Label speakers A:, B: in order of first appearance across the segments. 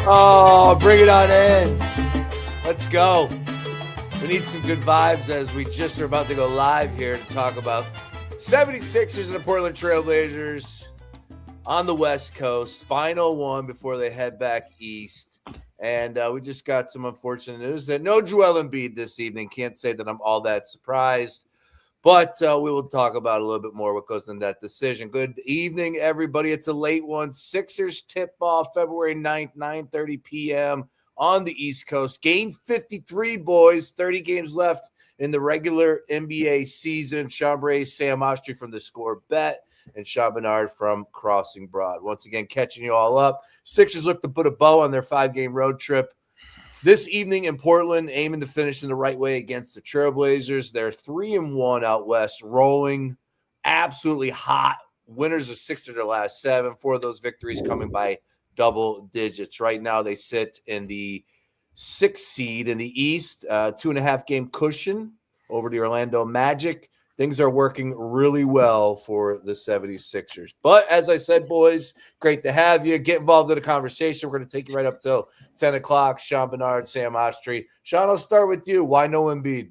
A: Oh, bring it on in. Let's go. We need some good vibes as we just are about to go live here to talk about 76ers and the Portland Trailblazers on the West Coast. Final one before they head back east. And we just got some unfortunate news that no Joel Embiid this evening. Can't say that I'm all that surprised. But we will talk about a little bit more what goes into that decision. Good evening, everybody. It's a late one. Sixers tip-off February 9th, 9:30 p.m. on the East Coast. Game 53, boys. 30 games left in the regular NBA season. Sean Bray, Sam Oshtry from The Score Bet, and Sean Barnard from Crossing Broad. Once again, catching you all up. Sixers look to put a bow on their 5-game road trip this evening in Portland, aiming to finish in the right way against the Trailblazers. They're 3-1 out west, rolling absolutely hot. Winners of 6 of their last 7. 4 of those victories coming by double digits. Right now, they sit in the 6th seed in the East, 2.5 game cushion over the Orlando Magic. Things are working really well for the 76ers. But as I said, boys, great to have you. Get involved in the conversation. We're going to take you right up till 10 o'clock. Sean Barnard, Sam Oshtry. Sean, I'll start with you. Why no Embiid?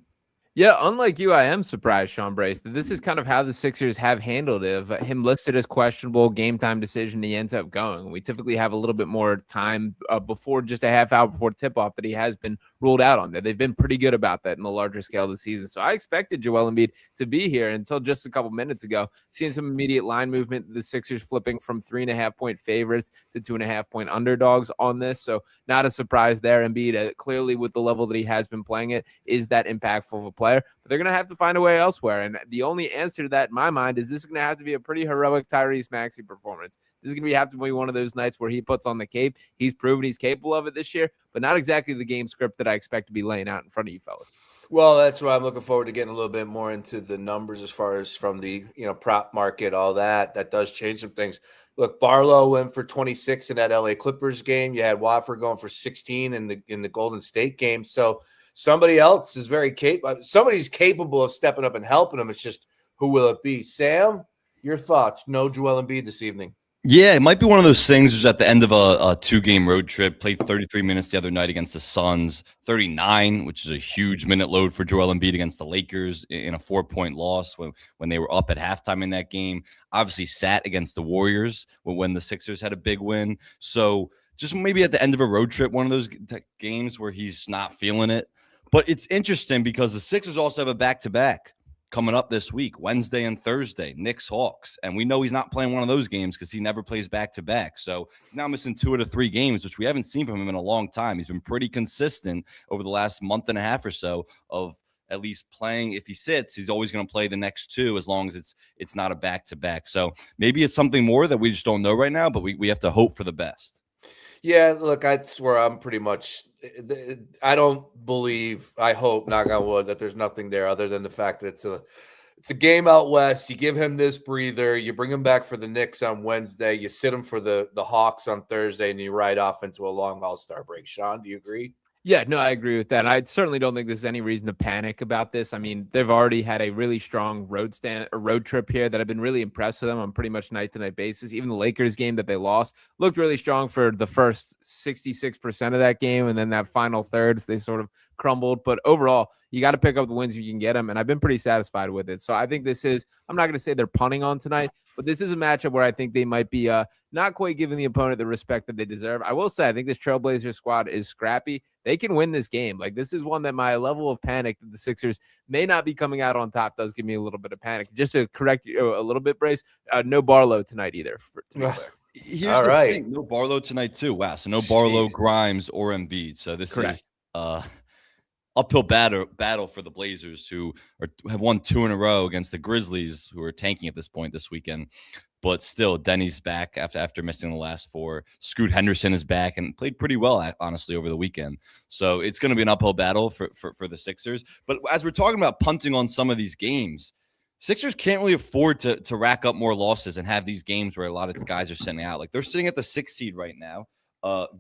B: Yeah, unlike you, I am surprised, Sean Brace, that this is kind of how the Sixers have handled it. Of him listed as questionable, game time decision, he ends up going. We typically have a little bit more time before, just a half hour before tip-off, that he has been ruled out on that. They've been pretty good about that in the larger scale of the season. So I expected Joel Embiid to be here until just a couple minutes ago, seeing some immediate line movement. The Sixers flipping from 3.5-point favorites to 2.5-point underdogs on this. So not a surprise there. Embiid, clearly with the level that he has been playing it, is that impactful of a player. But they're going to have to find a way elsewhere. And the only answer to that in my mind is this is going to have to be a pretty heroic Tyrese Maxey performance. This is going to have to be one of those nights where he puts on the cape. He's proven he's capable of it this year, but not exactly the game script that I expect to be laying out in front of you fellas.
A: Well, that's why I'm looking forward to getting a little bit more into the numbers as far as from the prop market, all that. That does change some things. Look, Barlow went for 26 in that LA Clippers game. You had Watford going for 16 in the Golden State game. So somebody else is very capable. Somebody's capable of stepping up and helping them. It's just, who will it be? Sam, your thoughts? No Joel Embiid this evening.
C: Yeah, it might be one of those things just at the end of a 2-game road trip. Played 33 minutes the other night against the Suns, 39, which is a huge minute load for Joel Embiid against the Lakers in a 4-point loss when they were up at halftime in that game. Obviously sat against the Warriors when the Sixers had a big win. So just maybe at the end of a road trip, one of those games where he's not feeling it. But it's interesting because the Sixers also have a back-to-back coming up this week, Wednesday and Thursday, Knicks, Hawks. And we know he's not playing one of those games because he never plays back-to-back. So he's now missing 2 out of 3 games, which we haven't seen from him in a long time. He's been pretty consistent over the last month and a half or so of at least playing. If he sits, he's always going to play the next 2 as long as it's not a back-to-back. So maybe it's something more that we just don't know right now, but we have to hope for the best.
A: Yeah, look, that's where I'm pretty much – I don't believe, I hope, knock on wood, that there's nothing there other than the fact that it's a game out west. You give him this breather. You bring him back for the Knicks on Wednesday. You sit him for the Hawks on Thursday, and you ride off into a long All-Star break. Sean, do you agree?
B: Yeah, no, I agree with that. I certainly don't think there's any reason to panic about this. I mean, they've already had a really strong road trip here that I've been really impressed with them on pretty much night-to-night basis. Even the Lakers game that they lost looked really strong for the first 66% of that game, and then that final third, they sort of crumbled. But overall, you got to pick up the wins if you can get them, and I've been pretty satisfied with it. So I think this is – I'm not going to say they're punting on tonight, but this is a matchup where I think they might be not quite giving the opponent the respect that they deserve. I will say I think this Trailblazers squad is scrappy. They can win this game. Like, this is one that my level of panic that the Sixers may not be coming out on top does give me a little bit of panic. Just to correct you a little bit, Brace, no Barlow tonight either.
C: Here's the thing. No Barlow tonight too. Wow. So no Barlow, Grimes, or Embiid. So this is uphill battle for the Blazers, who have won 2 in a row against the Grizzlies, who are tanking at this point this weekend. But still, Denny's back after missing the last 4. Scoot Henderson is back and played pretty well, honestly, over the weekend. So it's going to be an uphill battle for the Sixers. But as we're talking about punting on some of these games, Sixers can't really afford to rack up more losses and have these games where a lot of the guys are sitting out. Like, they're sitting at the 6th seed right now,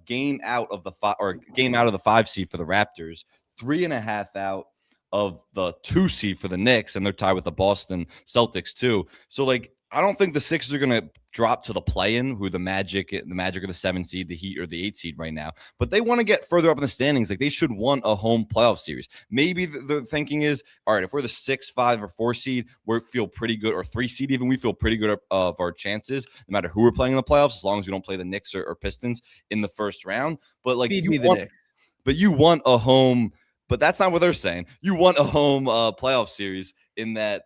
C: game out of the 5 seed for the Raptors, 3.5 out of the 2 seed for the Knicks, and they're tied with the Boston Celtics too. So, like, I don't think the Sixers are going to drop to the play-in, who the Magic or the 7 seed, the Heat or the 8 seed right now, but they want to get further up in the standings. Like, they should want a home playoff series. Maybe the thinking is, all right, if we're the 6, 5, or 4 seed, we feel pretty good, or 3 seed even, we feel pretty good of our chances, no matter who we're playing in the playoffs, as long as we don't play the Knicks or Pistons in the first round. But like, you want a home, but that's not what they're saying. You want a home playoff series in that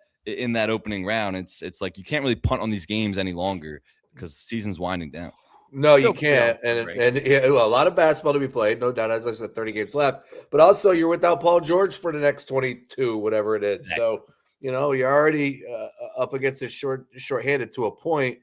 C: opening round. It's like you can't really punt on these games any longer because the season's winding down.
A: No, you can't. And a lot of basketball to be played, no doubt. As I said, 30 games left. But also, you're without Paul George for the next 22, whatever it is. So, you're already up against it shorthanded to a point.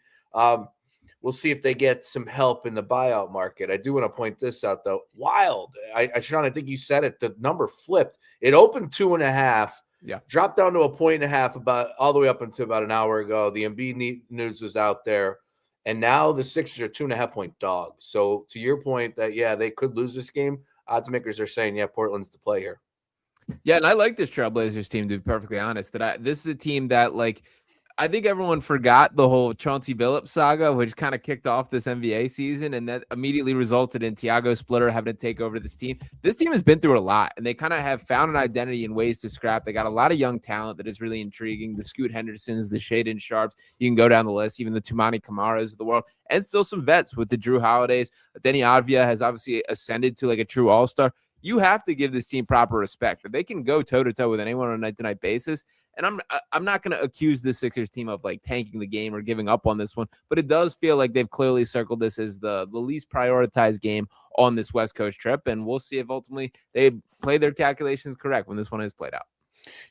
A: We'll see if they get some help in the buyout market. I do want to point this out, though. Wild. Sean, I think you said it. The number flipped. It opened 2.5.
B: Yeah.
A: Dropped down to 1.5 about all the way up until about an hour ago. The Embiid news was out there. And now the Sixers are 2.5-point dogs. So to your point that, they could lose this game, odds makers are saying, Portland's the play here.
B: Yeah, and I like this Trailblazers team, to be perfectly honest. This is a team that, like, I think everyone forgot the whole Chauncey Billups saga, which kind of kicked off this NBA season, and that immediately resulted in Tiago Splitter having to take over this team. This team has been through a lot, and they kind of have found an identity and ways to scrap. They got a lot of young talent that is really intriguing. The Scoot Hendersons, the Shaedon Sharps, you can go down the list, even the Tumani Kamaras of the world, and still some vets with the Drew Holidays. Denny Avdija has obviously ascended to like a true all-star. You have to give this team proper respect. That they can go toe-to-toe with anyone on a night-to-night basis. And I'm not going to accuse the Sixers team of like tanking the game or giving up on this one, but it does feel like they've clearly circled this as the least prioritized game on this West Coast trip. And we'll see if ultimately they play their calculations correct when this one is played out.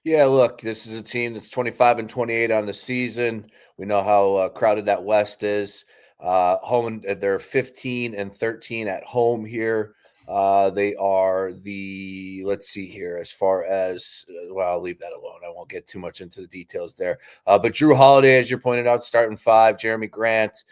A: Yeah, look, this is a team that's 25-28 on the season. We know how crowded that West is. Home, they're 15-13 at home here. They are let's see here, as far as, I'll leave that alone. I won't get too much into the details there. But Drew Holiday, as you pointed out, starting 5, Jeremy Grant,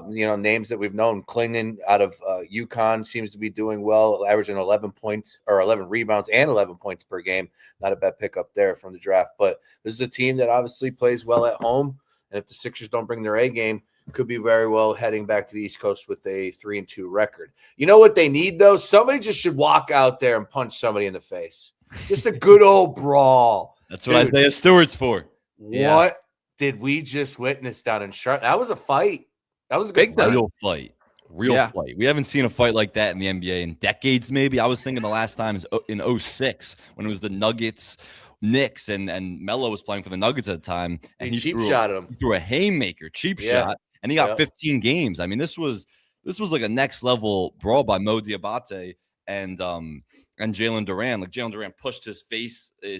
A: names that we've known. Klingon out of UConn seems to be doing well, averaging 11 points or 11 rebounds and 11 points per game. Not a bad pickup there from the draft, but this is a team that obviously plays well at home. And if the Sixers don't bring their A game, could be very well heading back to the East Coast with a 3-2 record. You know what they need, though? Somebody just should walk out there and punch somebody in the face. Just a good old brawl.
C: That's what Isaiah Stewart's for.
A: What did we just witness down in Charlotte? That was a fight. That was a good fight.
C: Real fight. We haven't seen a fight like that in the NBA in decades, maybe. I was thinking the last time is in 2006 when it was the Nuggets, Knicks, and Melo was playing for the Nuggets at the time. And
A: he cheap-shot him.
C: He threw a haymaker, shot, and he got 15 games. I mean, this was like a next-level brawl by Mo Diabate and Jalen Duran. Like, Jalen Duran pushed his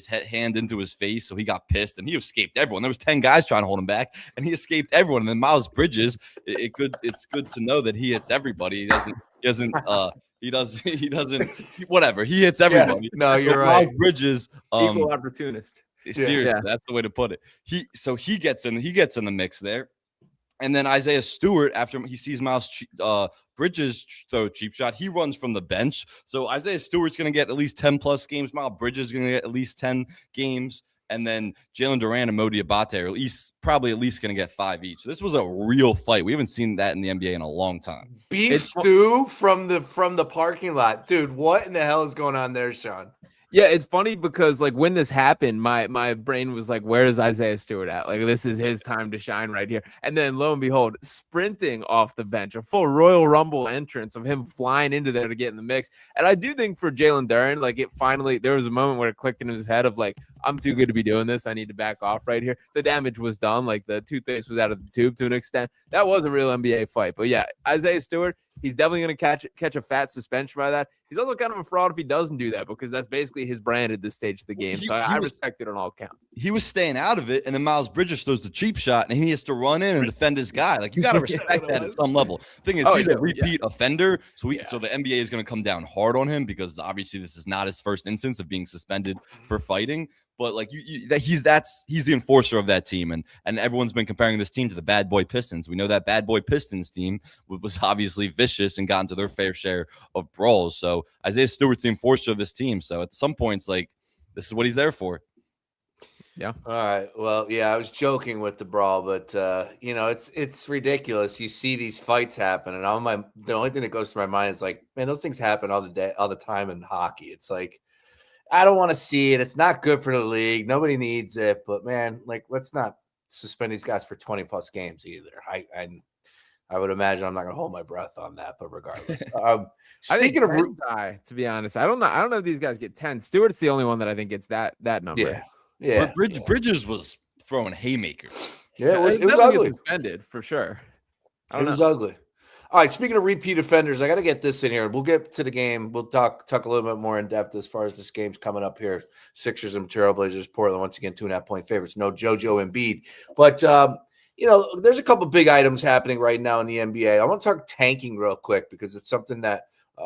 C: hand into his face, so he got pissed, and he escaped everyone. There was 10 guys trying to hold him back, and he escaped everyone. And then Miles Bridges, it's good to know that he hits everybody. He doesn't whatever. He hits everybody.
A: Yeah, no, you're right.
C: Miles Bridges,
B: equal opportunist.
C: Seriously, that's the way to put it. He gets in the mix there. And then Isaiah Stewart, after he sees Miles Bridges throw a cheap shot, he runs from the bench. So Isaiah Stewart's going to get at least 10-plus games. Miles Bridges is going to get at least 10 games. And then Jalen Duran and Mo Diabate are probably at least going to get 5 each. So this was a real fight. We haven't seen that in the NBA in a long time.
A: Beef stew from the parking lot. Dude, what in the hell is going on there, Sean?
B: Yeah, it's funny because like when this happened, my brain was like, where is Isaiah Stewart at? Like, this is his time to shine right here. And then lo and behold, sprinting off the bench, a full Royal Rumble entrance of him flying into there to get in the mix. And I do think for Jalen Duran, like there was a moment where it clicked in his head of like, I'm too good to be doing this. I need to back off right here. The damage was done. Like the toothpaste was out of the tube to an extent. That was a real NBA fight. But yeah, Isaiah Stewart, he's definitely going to catch a fat suspension by that. He's also kind of a fraud if he doesn't do that because that's basically his brand at this stage of the game. So I respect it on all counts.
C: He was staying out of it, and then Miles Bridges throws the cheap shot, and he has to run in and defend his guy. Like, you got to respect that at some level. Thing is, he's a repeat offender, so the NBA is going to come down hard on him because obviously this is not his first instance of being suspended for fighting. But like he's the enforcer of that team, and everyone's been comparing this team to the bad boy Pistons. We know that bad boy Pistons team was obviously vicious and got into their fair share of brawls. So Isaiah Stewart's the enforcer of this team. So at some points, like, this is what he's there for.
B: Yeah.
A: All right. Well, yeah, I was joking with the brawl, but it's ridiculous. You see these fights happen, and the only thing that goes through my mind is like, man, those things happen all the time in hockey. It's like I don't want to see it. It's not good for the league. Nobody needs it. But man, like, let's not suspend these guys for 20 plus games either. I would imagine I'm not going to hold my breath on that. But regardless,
B: I think
A: speaking of,
B: 10's high, to be honest. I don't know if these guys get 10. Stewart's the only one that I think gets that number.
A: yeah.
C: Bridges was throwing haymakers.
A: Yeah, it was
B: He doesn't
A: ugly.
B: get suspended for sure.
A: It was ugly. All right, speaking of repeat offenders, I got to get this in here. We'll get to the game. We'll talk a little bit more in depth as far as this game's coming up here. Sixers and Trailblazers, Portland, once again, 2.5-point favorites. No JoJo Embiid. But, there's a couple big items happening right now in the NBA. I want to talk tanking real quick because it's something that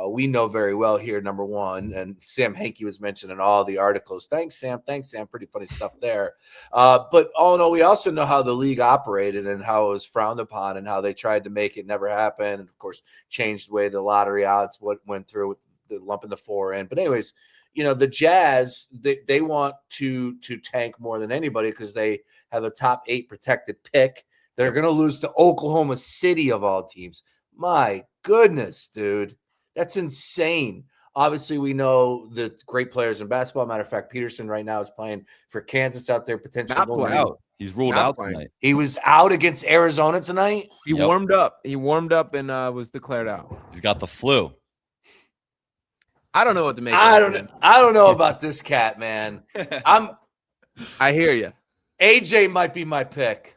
A: we know very well here, number one. And Sam Hinkie was mentioned in all the articles. Thanks, Sam. Pretty funny stuff there. But all in all, we also know how the league operated and how it was frowned upon and how they tried to make it never happen. And, of course, changed the way the lottery odds went through with the lumping the 4 in. But anyways, the Jazz, they want to tank more than anybody because they have a top 8 protected pick. They're going to lose to Oklahoma City of all teams. My goodness, dude. That's insane. Obviously, we know the great players in basketball. Matter of fact, Peterson right now is playing for Kansas out there, potentially
C: Not playing out. He's ruled out tonight.
A: He was out against Arizona tonight.
B: He warmed up. He warmed up and was declared out.
C: He's got the flu.
B: I don't know what to make.
A: I don't know about this cat, man.
B: I hear you.
A: AJ might be my pick.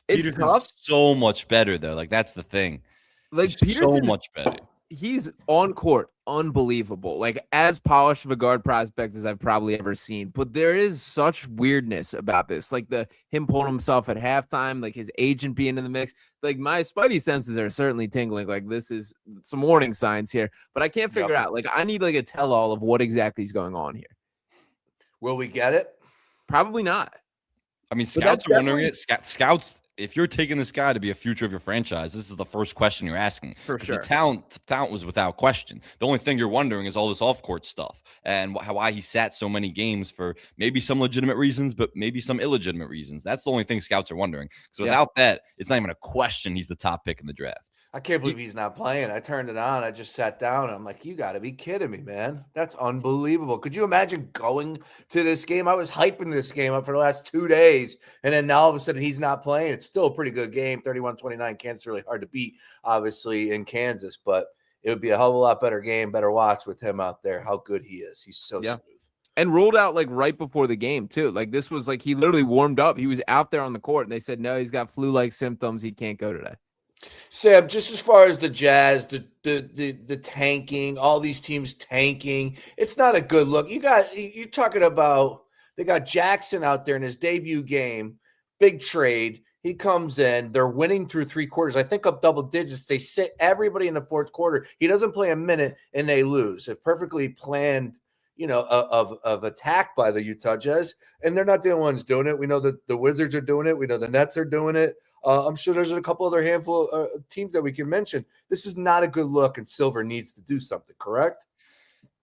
C: Peterson's so much better though. Like that's the thing.
B: Like
C: Peterson, so much better.
B: He's on court, unbelievable. Like as polished of a guard prospect as I've probably ever seen. But there is such weirdness about this, like him pulling himself at halftime, like his agent being in the mix. Like my spidey senses are certainly tingling. Like this is some warning signs here, but I can't figure out. Like I need like a tell-all of what exactly is going on here.
A: Will we get it?
B: Probably not.
C: I mean, scouts are wondering it. Scouts. If you're taking this guy to be a future of your franchise, this is the first question you're asking.
B: For sure.
C: The talent was without question. The only thing you're wondering is all this off-court stuff and why he sat so many games for maybe some legitimate reasons, but maybe some illegitimate reasons. That's the only thing scouts are wondering. So without that, it's not even a question he's the top pick in the draft.
A: I can't believe he's not playing. I turned it on. I just sat down. I'm like, you got to be kidding me, man. That's unbelievable. Could you imagine going to this game? I was hyping this game up for the last 2 days, and then now all of a sudden he's not playing. It's still a pretty good game, 31-29. Kansas really hard to beat, obviously, in Kansas, but it would be a hell of a lot better game, better watch with him out there, how good he is. He's so smooth.
B: And ruled out like right before the game, too. Like this was like he literally warmed up. He was out there on the court, and they said, no, he's got flu-like symptoms. He can't go today.
A: Sam, just as far as the Jazz, the tanking, all these teams tanking, it's not a good look. You're talking about they got Jackson out there in his debut game, big trade. He comes in, they're winning through 3 quarters. I think up double digits. They sit everybody in the 4th quarter. He doesn't play a minute and they lose. A perfectly planned, of attack by the Utah Jazz, and they're not the only ones doing it. We know that the Wizards are doing it. We know the Nets are doing it. I'm sure there's a couple other handful of teams that we can mention. This is not a good look, and Silver needs to do something, correct?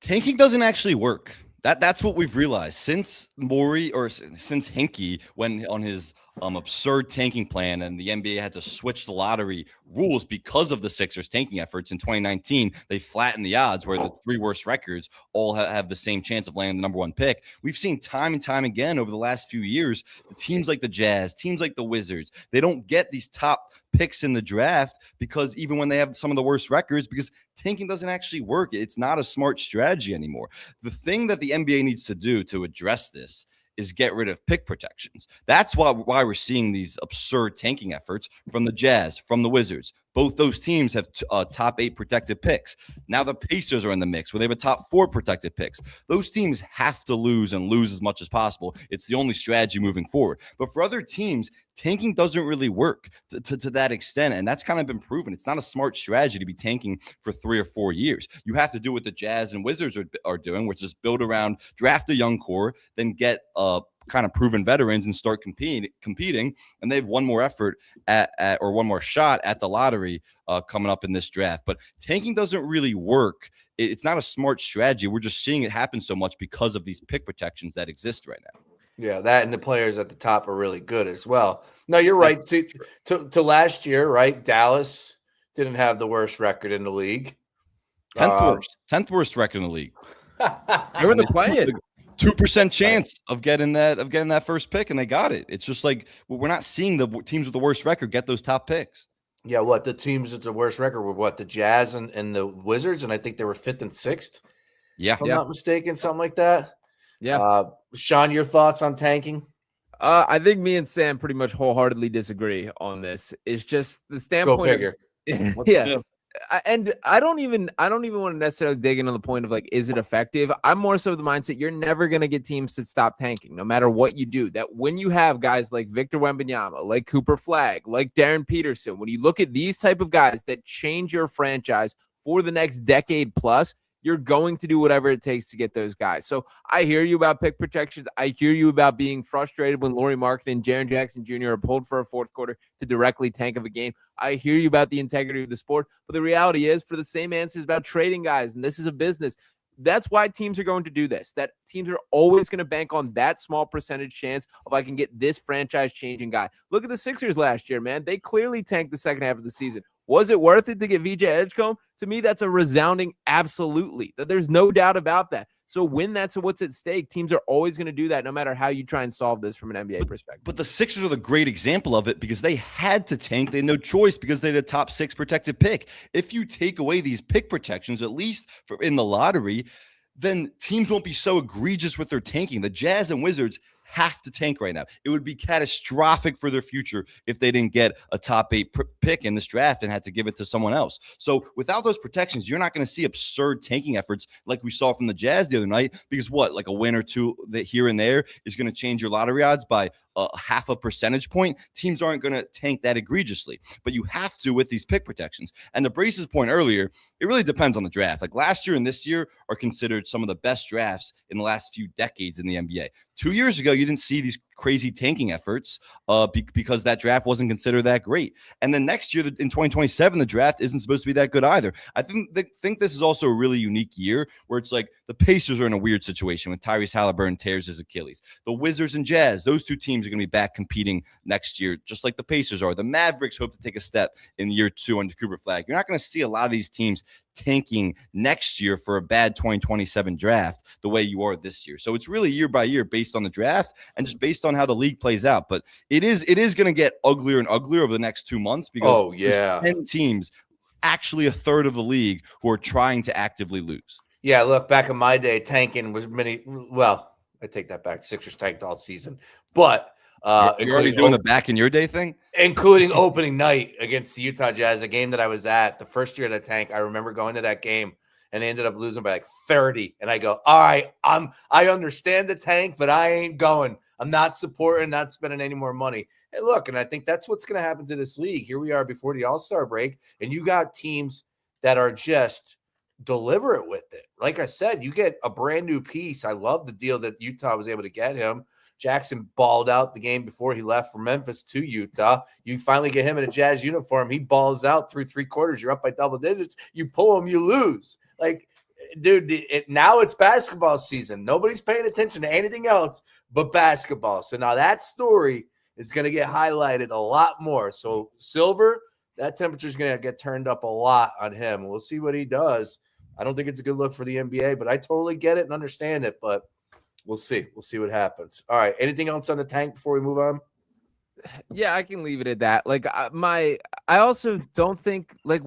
C: Tanking doesn't actually work. That's what we've realized since Morey or since Hinkie went on his absurd tanking plan and the NBA had to switch the lottery rules because of the Sixers tanking efforts in 2019. They flattened the odds where the 3 worst records all have the same chance of landing the number 1 pick. We've seen time and time again over the last few years, the teams like the Jazz, teams like the Wizards, they don't get these top picks in the draft because even when they have some of the worst records, because tanking doesn't actually work. It's not a smart strategy anymore. The thing that the NBA needs to do to address this is get rid of pick protections. That's why we're seeing these absurd tanking efforts from the Jazz, from the Wizards. Both those teams have top 8 protected picks. Now the Pacers are in the mix where they have a top 4 protected picks. Those teams have to lose and lose as much as possible. It's the only strategy moving forward. But for other teams, tanking doesn't really work to that extent, and that's kind of been proven. It's not a smart strategy to be tanking for 3 or 4 years. You have to do what the Jazz and Wizards are doing, which is build around, draft a young core, then get kind of proven veterans and start competing, and they have one more effort or one more shot at the lottery coming up in this draft. But tanking doesn't really work. It's not a smart strategy. We're just seeing it happen so much because of these pick protections that exist right now.
A: Yeah, that and the players at the top are really good as well. No, you're right. To last year, right? Dallas didn't have the worst record in the league.
C: 10th worst record in the league.
B: They were the play-in.
C: 2% chance of getting that first pick, and they got it. It's just like we're not seeing the teams with the worst record get those top picks.
A: Yeah, what the teams with the worst record were? What, the Jazz and the Wizards, and I think they were 5th and 6th.
C: Yeah,
A: if I'm not mistaken, something like that.
B: Yeah.
A: Sean, your thoughts on tanking?
B: I think me and Sam pretty much wholeheartedly disagree on this. It's just the standpoint.
A: Go figure.
B: Yeah. And I don't even want to necessarily dig into the point of like, is it effective? I'm more so the mindset you're never going to get teams to stop tanking, no matter what you do. That when you have guys like Victor Wembanyama, like Cooper Flagg, like Darren Peterson, when you look at these type of guys that change your franchise for the next decade plus, you're going to do whatever it takes to get those guys. So I hear you about pick protections. I hear you about being frustrated when Lauri Markkanen and Jaren Jackson Jr. are pulled for a fourth quarter to directly tank of a game. I hear you about the integrity of the sport. But the reality is, for the same answers about trading guys, and this is a business, that's why teams are going to do this. That teams are always going to bank on that small percentage chance of I can get this franchise-changing guy. Look at the Sixers last year, man. They clearly tanked the second half of the season. Was it worth it to get VJ Edgecombe? To me, that's a resounding absolutely. There's no doubt about that. So when that's what's at stake, teams are always going to do that no matter how you try and solve this from an NBA perspective.
C: But the Sixers are the great example of it because they had to tank. They had no choice because they had a top 6 protected pick. If you take away these pick protections, at least in the lottery, then teams won't be so egregious with their tanking. The Jazz and Wizards have to tank right now. It would be catastrophic for their future if they didn't get a top 8 pick in this draft and had to give it to someone else. So without those protections, you're not going to see absurd tanking efforts like we saw from the Jazz the other night, because like a win or two that here and there is going to change your lottery odds by half a percentage point. Teams aren't going to tank that egregiously, but you have to with these pick protections. And to Brace's point earlier, it really depends on the draft. Like last year and this year are considered some of the best drafts in the last few decades in the NBA. 2 years ago, you didn't see these crazy tanking efforts because that draft wasn't considered that great. And then next year in 2027, the draft isn't supposed to be that good either. I think this is also a really unique year where it's like the Pacers are in a weird situation when Tyrese Halliburton tears his Achilles. The Wizards and Jazz, those two teams are going to be back competing next year, just like the Pacers are. The Mavericks hope to take a step in year 2 under Cooper Flagg. You're not going to see a lot of these teams tanking next year for a bad 2027 draft the way you are this year. So it's really year by year based on the draft and just based on how the league plays out. But it is going to get uglier and uglier over the next 2 months because there's 10 teams, actually a third of the league, who are trying to actively lose.
A: Yeah, look, back in my day, tanking was I take that back. Sixers tanked all season. But
C: you're already doing the back in your day thing?
A: Including opening night against the Utah Jazz, a game that I was at the first year of the tank. I remember going to that game and they ended up losing by like 30. And I go, all right, I understand the tank, but I ain't going. I'm not supporting, not spending any more money. Hey, look, and I think that's what's going to happen to this league. Here we are before the All-Star break, and you got teams that are just deliberate with it. Like I said, you get a brand new piece. I love the deal that Utah was able to get him. Jackson balled out the game before he left from Memphis to Utah. You finally get him in a Jazz uniform. He balls out through 3 quarters. You're up by double digits. You pull him, you lose. Like, dude, now it's basketball season. Nobody's paying attention to anything else but basketball. So now that story is going to get highlighted a lot more. So Silver, that temperature is going to get turned up a lot on him. We'll see what he does. I don't think it's a good look for the NBA, but I totally get it and understand it. But we'll see. We'll see what happens. All right. Anything else on the tank before we move on?
B: Yeah, I can leave it at that. Like I also don't think, like,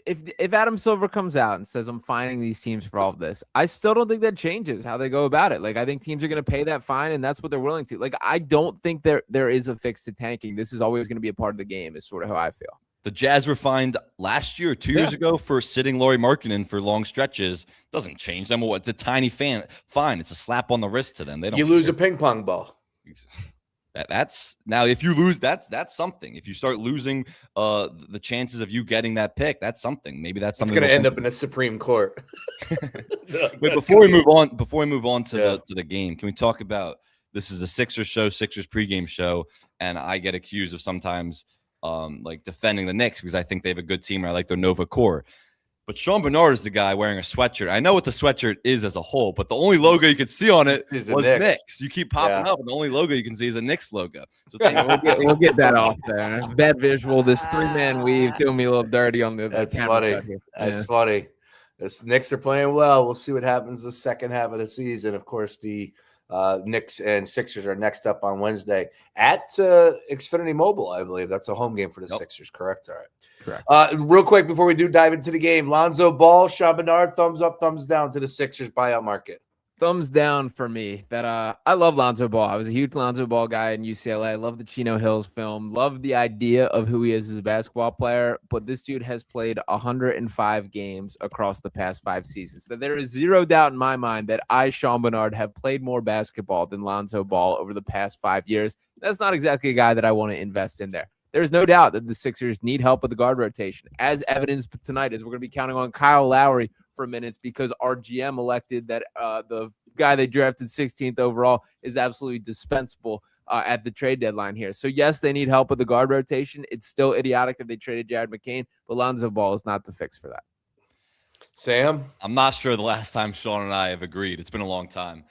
B: if Adam Silver comes out and says I'm fining these teams for all of this, I still don't think that changes how they go about it. Like, I think teams are going to pay that fine, and that's what they're willing to. Like, I don't think there is a fix to tanking. This is always going to be a part of the game. Is sort of how I feel.
C: The Jazz were fined last year, 2 years ago, for sitting Lauri Markkanen for long stretches. Doesn't change them. It's a tiny fine. It's a slap on the wrist to them. They don't.
A: You lose a ping pong ball.
C: That's now, if you lose, that's something. If you start losing the chances of you getting that pick, that's something. Maybe that's something.
A: It's going to end up in the Supreme Court.
C: Wait, before we move on to the game, can we talk about, this is a Sixers show, Sixers pregame show, and I get accused of sometimes like defending the Knicks because I think they have a good team and I like their Nova core. But Sean Barnard is the guy wearing a sweatshirt. I know what the sweatshirt is as a whole, but the only logo you could see on it was Knicks. You keep popping up, and the only logo you can see is a Knicks logo. So
B: we'll get that off there. Bad visual. This 3-man weave doing me a little dirty on the
A: That's
B: camera.
A: Funny. That's funny. The Knicks are playing well. We'll see what happens the second half of the season. Of course, the Knicks and Sixers are next up on Wednesday at Xfinity Mobile, I believe. That's a home game for the Sixers, correct? All right.
B: Correct.
A: Real quick before we do dive into the game, Lonzo Ball, Sean Barnard, thumbs up, thumbs down to the Sixers buyout market.
B: Thumbs down for me. That I love Lonzo Ball. I was a huge Lonzo Ball guy in UCLA. I love the Chino Hills film. Love the idea of who he is as a basketball player. But this dude has played 105 games across the past 5 seasons. So there is zero doubt in my mind that I, Sean Barnard, have played more basketball than Lonzo Ball over the past 5 years. That's not exactly a guy that I want to invest in there. There's no doubt that the Sixers need help with the guard rotation, as evidenced tonight, as we're going to be counting on Kyle Lowry for minutes because our GM elected that the guy they drafted 16th overall is absolutely dispensable at the trade deadline here. So, yes, they need help with the guard rotation. It's still idiotic that they traded Jared McCain, but Lonzo Ball is not the fix for that.
A: Sam?
C: I'm not sure the last time Sean and I have agreed. It's been a long time.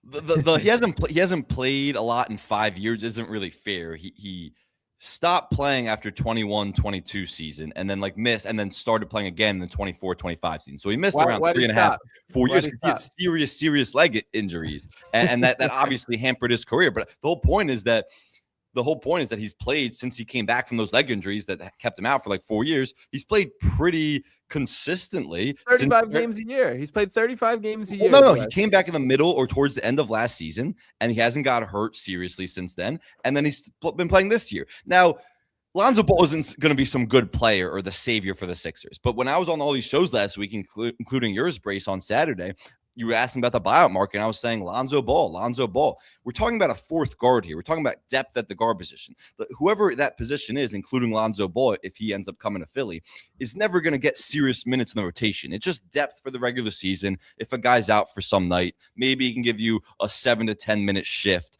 C: He hasn't played a lot in 5 years isn't really fair. He stopped playing after 21-22 season and then missed and then started playing again in the 24-25 season. So he missed around 3.5, 4 years because he had serious leg injuries. And that obviously hampered his career. But the whole point is that he's played since he came back from those leg injuries that kept him out for 4 years. He's played pretty consistently.
B: 35 games a year. He's played 35 games a year.
C: No. He came back in the middle or towards the end of last season, and he hasn't got hurt seriously since then. And then he's been playing this year. Now, Lonzo Ball isn't going to be some good player or the savior for the Sixers. But when I was on all these shows last week, including yours, Brace, on Saturday, you were asking about the buyout market, and I was saying Lonzo Ball. We're talking about a fourth guard here. We're talking about depth at the guard position. Whoever that position is, including Lonzo Ball, if he ends up coming to Philly, is never going to get serious minutes in the rotation. It's just depth for the regular season. If a guy's out for some night, maybe he can give you a 7 to 10 minute shift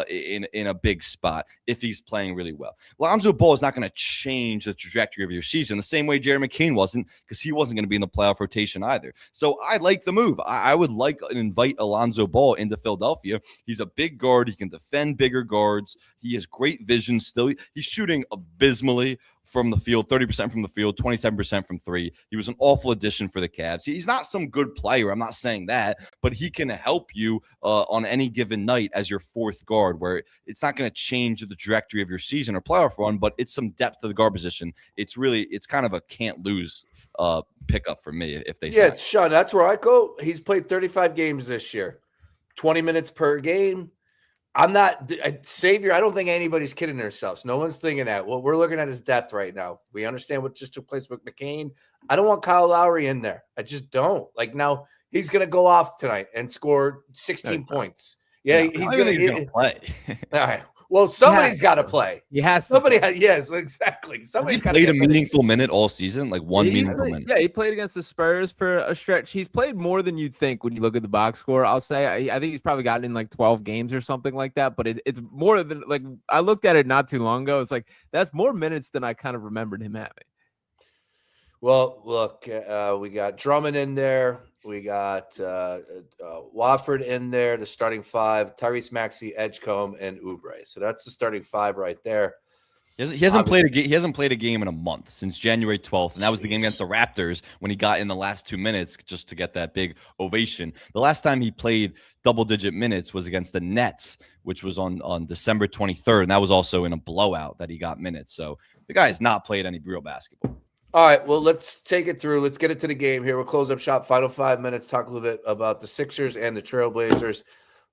C: in a big spot if he's playing really well. Lonzo Ball is not going to change the trajectory of your season the same way Jared McCain wasn't, because he wasn't going to be in the playoff rotation either. So I like the move. I would like and invite Alonzo Ball into Philadelphia. He's a big guard. He can defend bigger guards. He has great vision still. He's shooting abysmally from the field, 30% from the field, 27% from three. He was an awful addition for the Cavs. He's not some good player. I'm not saying that, but he can help you on any given night as your fourth guard, where it's not going to change the trajectory of your season or playoff run, but it's some depth to the guard position. It's kind of a can't lose pickup for me if they say.
A: Yeah, Sean, that's where I go. He's played 35 games this year, 20 minutes per game. I'm not a savior. I don't think anybody's kidding themselves. No one's thinking that. What we're looking at is depth right now. We understand what just took place with McCain. I don't want Kyle Lowry in there. I just don't. Now he's going to go off tonight and score 16 points. Yeah, he's going to play. All right. Well, somebody's got to play.
B: He has to.
A: Yes, exactly. Somebody's got to
C: played a meaningful minute all season, meaningful minute.
B: Yeah, he played against the Spurs for a stretch. He's played more than you'd think when you look at the box score. I'll say I think he's probably gotten in 12 games or something like that. But it's more than I looked at it not too long ago. It's that's more minutes than I kind of remembered him having.
A: Well, look, we got Drummond in there. We got Wofford in there, the starting five, Tyrese Maxey, Edgecombe, and Oubre. So that's the starting five right there.
C: He hasn't played a game in a month since January 12th, and that was the game against the Raptors when he got in the last 2 minutes just to get that big ovation. The last time he played double-digit minutes was against the Nets, which was on December 23rd, and that was also in a blowout that he got minutes. So the guy has not played any real basketball.
A: All right, well, let's take it through. Let's get into the game here. We'll close up shop, final 5 minutes, talk a little bit about the Sixers and the Trailblazers.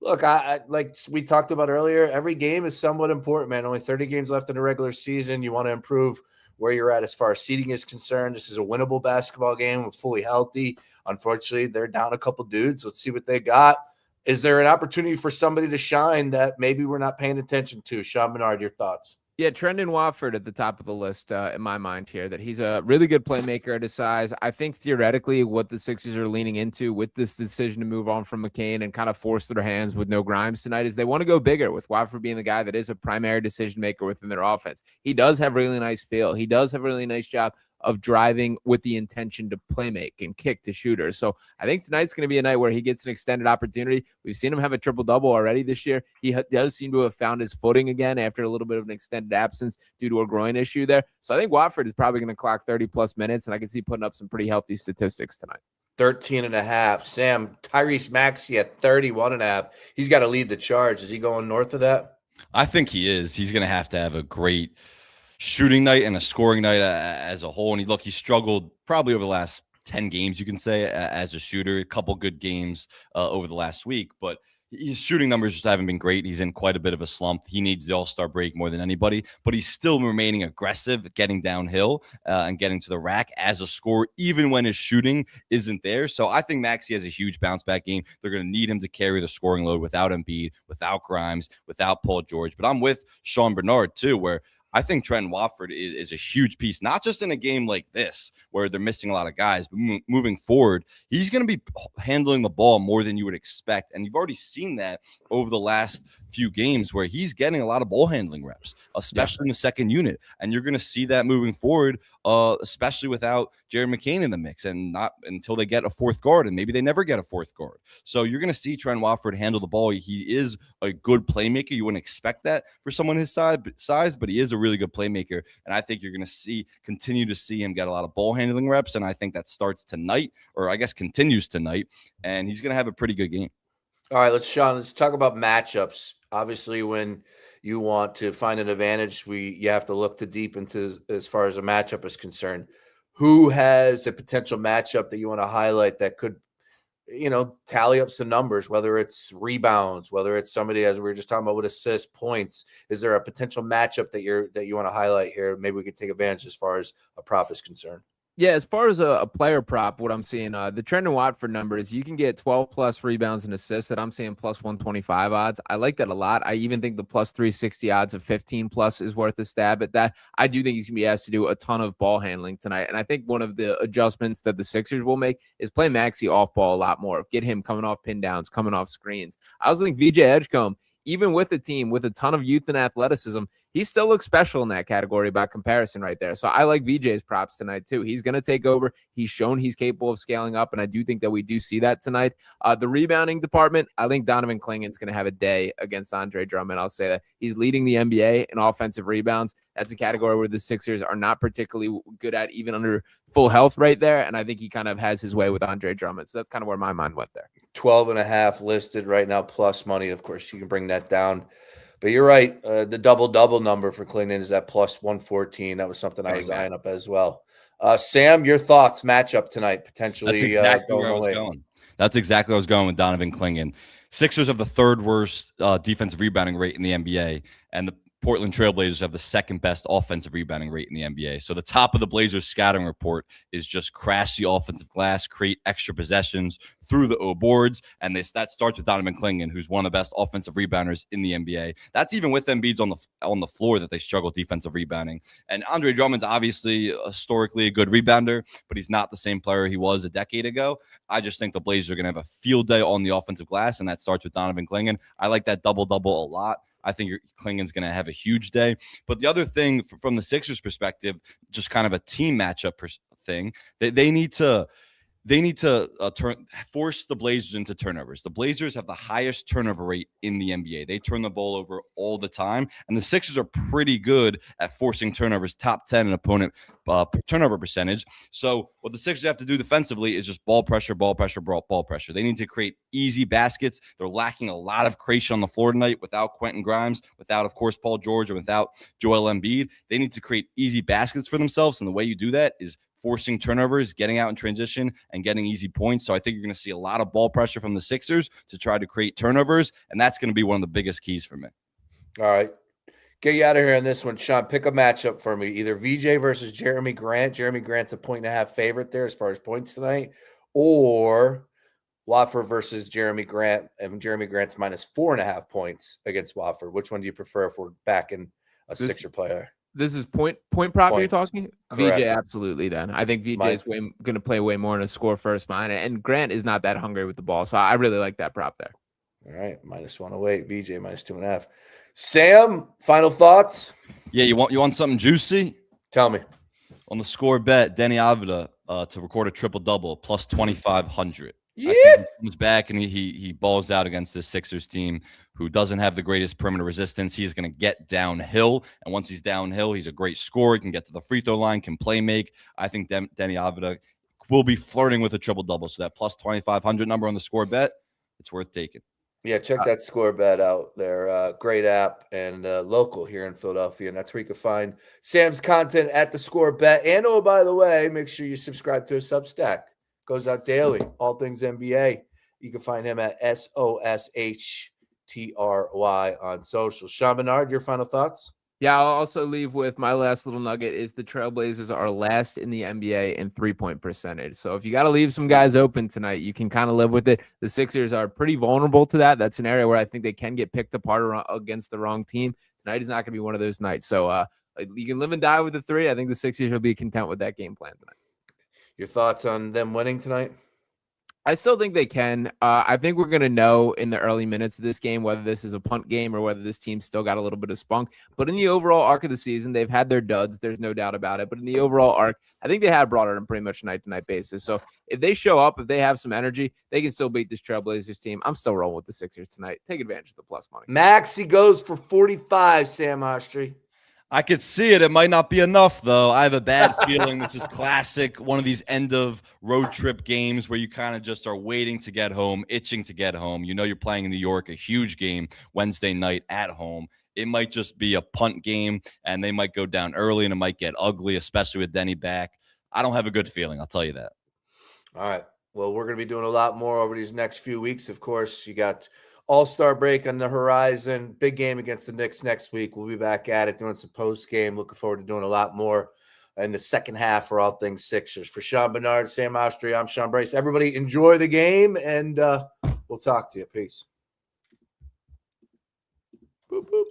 A: Look, I like we talked about earlier, every game is somewhat important, man. Only 30 games left in the regular season. You want to improve where you're at as far as seeding is concerned. This is a winnable basketball game. We're fully healthy. Unfortunately, they're down a couple dudes. Let's see what they got. Is there an opportunity for somebody to shine that maybe we're not paying attention to? Sean Barnard, your thoughts?
B: Yeah, Trendon Watford at the top of the list in my mind here, that he's a really good playmaker at his size. I think theoretically what the Sixers are leaning into with this decision to move on from McCain and kind of force their hands with no Grimes tonight is they want to go bigger, with Watford being the guy that is a primary decision maker within their offense. He does have really nice feel. He does have a really nice job of driving with the intention to play make and kick to shooters. So I think tonight's going to be a night where he gets an extended opportunity. We've seen him have a triple-double already this year. He does seem to have found his footing again after a little bit of an extended absence due to a groin issue there. So I think Watford is probably going to clock 30-plus minutes, and I can see putting up some pretty healthy statistics tonight.
A: 13.5. Sam, Tyrese Maxey at 31.5. He's got to lead the charge. Is he going north of that?
C: I think he is. He's going to have a great shooting night and a scoring night as a whole. And he struggled probably over the last 10 games, you can say, as a shooter. A couple good games over the last week, but his shooting numbers just haven't been great. He's in quite a bit of a slump. He needs the all-star break more than anybody, but he's still remaining aggressive, getting downhill and getting to the rack as a scorer, even when his shooting isn't there. So I think Maxey has a huge bounce-back game. They're going to need him to carry the scoring load without Embiid, without Grimes, without Paul George. But I'm with Sean Barnard, too, where I think Trent Watford is a huge piece, not just in a game like this where they're missing a lot of guys, but moving forward, he's going to be handling the ball more than you would expect. And you've already seen that over the last few games where he's getting a lot of ball handling reps, especially in the second unit. And you're going to see that moving forward, especially without Jared McCain in the mix and not until they get a fourth guard, and maybe they never get a fourth guard. So you're going to see Trent Watford handle the ball. He is a good playmaker. You wouldn't expect that for someone his size, but he is a really good playmaker. And I think you're going to continue to see him get a lot of ball handling reps. And I think that starts tonight, or I guess continues tonight. And he's going to have a pretty good game.
A: All right, let's talk about matchups. Obviously, when you want to find an advantage, you have to look to deep into as far as a matchup is concerned. Who has a potential matchup that you want to highlight that could, tally up some numbers, whether it's rebounds, whether it's somebody, as we were just talking about, with assists, points? Is there a potential matchup that you want to highlight here? Maybe we could take advantage as far as a prop is concerned.
B: Yeah, as far as a player prop, what I'm seeing, the Trendon Watford numbers, you can get 12-plus rebounds and assists that I'm seeing plus 125 odds. I like that a lot. I even think the plus 360 odds of 15-plus is worth a stab at that. I do think he's going to be asked to do a ton of ball handling tonight, and I think one of the adjustments that the Sixers will make is play Maxey off ball a lot more, get him coming off pin downs, coming off screens. I also think VJ Edgecombe, even with the team with a ton of youth and athleticism, he still looks special in that category by comparison right there. So I like VJ's props tonight too. He's going to take over. He's shown he's capable of scaling up, and I do think that we do see that tonight. The rebounding department, I think Donovan Clingan's going to have a day against Andre Drummond. I'll say that. He's leading the NBA in offensive rebounds. That's a category where the Sixers are not particularly good at, even under full health right there, and I think he kind of has his way with Andre Drummond. So that's kind of where my mind went there.
A: 12.5 listed right now, plus money. Of course, you can bring that down. But you're right. The double-double number for Clingan is that plus 114. That was something I was eyeing up as well. Sam, your thoughts, matchup tonight, potentially.
C: That's exactly where I was going. That's exactly where I was going with Donovan Clingan. Sixers have the third worst defensive rebounding rate in the NBA, and the Portland Trailblazers have the second best offensive rebounding rate in the NBA. So the top of the Blazers scouting report is just crash the offensive glass, create extra possessions through the O boards. And that starts with Donovan Clingan, who's one of the best offensive rebounders in the NBA. That's even with Embiid's on the floor that they struggle defensive rebounding. And Andre Drummond's obviously historically a good rebounder, but he's not the same player he was a decade ago. I just think the Blazers are going to have a field day on the offensive glass, and that starts with Donovan Clingan. I like that double-double a lot. I think Clingan's going to have a huge day. But the other thing from the Sixers perspective, just kind of a team matchup thing, they need to force the Blazers into turnovers. The Blazers have the highest turnover rate in the NBA. They turn the ball over all the time, and the Sixers are pretty good at forcing turnovers, top 10 in opponent turnover percentage. So what the Sixers have to do defensively is just ball pressure. They need to create easy baskets. They're lacking a lot of creation on the floor tonight without Quentin Grimes, without, of course, Paul George, and without Joel Embiid. They need to create easy baskets for themselves, and the way you do that is forcing turnovers, getting out in transition, and getting easy points. So I think you're going to see a lot of ball pressure from the Sixers to try to create turnovers, and that's going to be one of the biggest keys for me.
A: All right. Get you out of here on this one, Sean. Pick a matchup for me. Either VJ versus Jeremy Grant. Jeremy Grant's a 1.5 favorite there as far as points tonight, or Watford versus Jeremy Grant, and Jeremy Grant's minus 4.5 points against Watford. Which one do you prefer if we're backing a Sixer player?
B: This is point prop you're talking?
A: Correct.
B: VJ, absolutely then. I think VJ is going to play way more in a score first mind, and Grant is not that hungry with the ball, so I really like that prop there.
A: All right, minus 108, VJ minus 2.5. Sam, final thoughts?
C: Yeah, you want something juicy?
A: Tell me.
C: On the score bet, Denny Avila to record a triple-double, plus 2,500.
A: Yeah.
C: I think he comes back and he balls out against this Sixers team who doesn't have the greatest perimeter resistance. He's going to get downhill, and once he's downhill, he's a great scorer. He can get to the free throw line, can play make. I think Denny Avila will be flirting with a triple-double, so that plus 2,500 number on the score bet, it's worth taking.
A: Yeah, check that score bet out there. Great app and local here in Philadelphia. And that's where you can find Sam's content at the score bet. And oh, by the way, make sure you subscribe to his Substack. Goes out daily, all things NBA. You can find him at SOSHTRY on social. Sean Barnard, your final thoughts?
B: Yeah, I'll also leave with my last little nugget is the Trailblazers are last in the NBA in three-point percentage. So if you got to leave some guys open tonight, you can kind of live with it. The Sixers are pretty vulnerable to that. That's an area where I think they can get picked apart against the wrong team. Tonight is not going to be one of those nights. So you can live and die with the three. I think the Sixers will be content with that game plan tonight.
A: Your thoughts on them winning tonight?
B: I still think they can. I think we're going to know in the early minutes of this game whether this is a punt game or whether this team still got a little bit of spunk. But in the overall arc of the season, they've had their duds. There's no doubt about it. But in the overall arc, I think they have brought it on pretty much night-to-night basis. So if they show up, if they have some energy, they can still beat this Trailblazers team. I'm still rolling with the Sixers tonight. Take advantage of the plus money.
A: Maxey goes for 45, Sam Oshtry.
C: I could see it. It might not be enough, though. I have a bad feeling this is classic, one of these end of road trip games where you kind of just are waiting to get home, itching to get home. You know you're playing in New York, a huge game Wednesday night at home. It might just be a punt game, and they might go down early, and it might get ugly, especially with Denny back. I don't have a good feeling. I'll tell you that.
A: All right. Well, we're going to be doing a lot more over these next few weeks. Of course, you got All-Star break on the horizon. Big game against the Knicks next week. We'll be back at it doing some post-game. Looking forward to doing a lot more in the second half for all things Sixers. For Sean Barnard, Sam Oshtry, I'm Sean Brace. Everybody enjoy the game, and we'll talk to you. Peace. Boop, boop.